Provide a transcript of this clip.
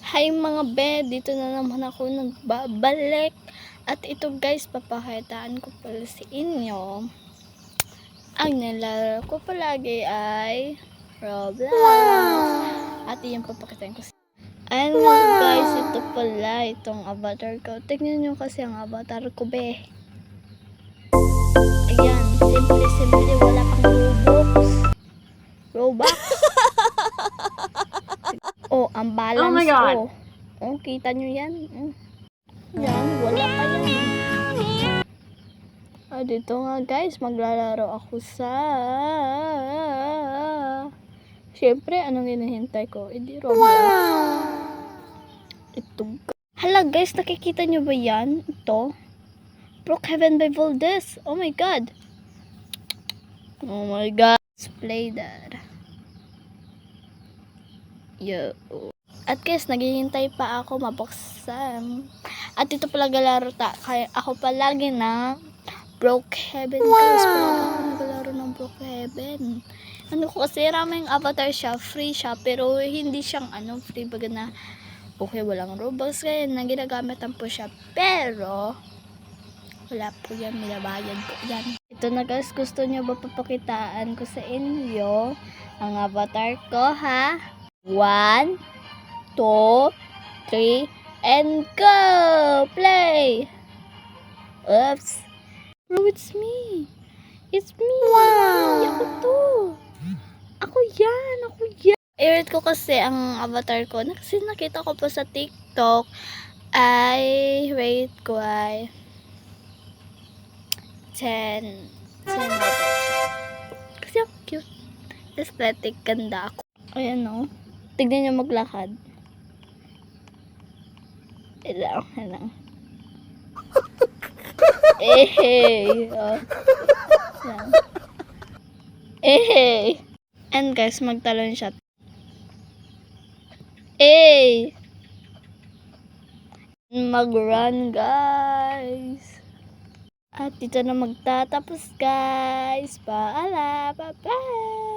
Hi mga be, dito na naman ako nagbabalik. At ito guys, papakitaan ko pala sa inyo. Ang nilalaro ko palagi ay Roblox. At iyan papakitaan ko. Ayan nga guys, ito pala itong avatar ko. Tignan nyo kasi ang avatar ko be. Ayan, simple, wala pang Robux. Oh, ang balance ko. Oh, kita nyo yan? Yan, wala pa yan. Dito nga guys, maglalaro ako sa... Siyempre, anong hinihintay ko? Hindi Roblox. Ito. Hala guys, nakikita nyo ba yan? Ito. Brookhaven by Valdez. Oh my god. Oh my god. Let's play that. Yo. At guys, naghihintay pa ako mabuksan. At ito pala galaro kaya ako palagi na Brookhaven guys. Palagi ako nagalaro ng Brookhaven. Ano ko kasi raming avatar siya, free siya, pero hindi siyang free baga na okay, walang Robux kaya na ginagamit po siya. Pero wala po yan, nilabayad ko yan. Ito na guys, gusto nyo ba papakitaan ko sa inyo ang avatar ko ha? 1, 2, 3, and go! Play! Oops! Bro, it's me! It's me! Wow! Ako to! Ako yan! I-rate ko kasi ang avatar ko. Kasi nakita ko po sa TikTok ay rate ko ay 10 kasi ang cute, aesthetic, ganda ako. Ayan o, tignan nyo maglakad. Ilang hey oh. Hey, and guys, magtalon siya. Hey, mag-run guys. At dito na magtatapos guys. Paalam, bye-bye.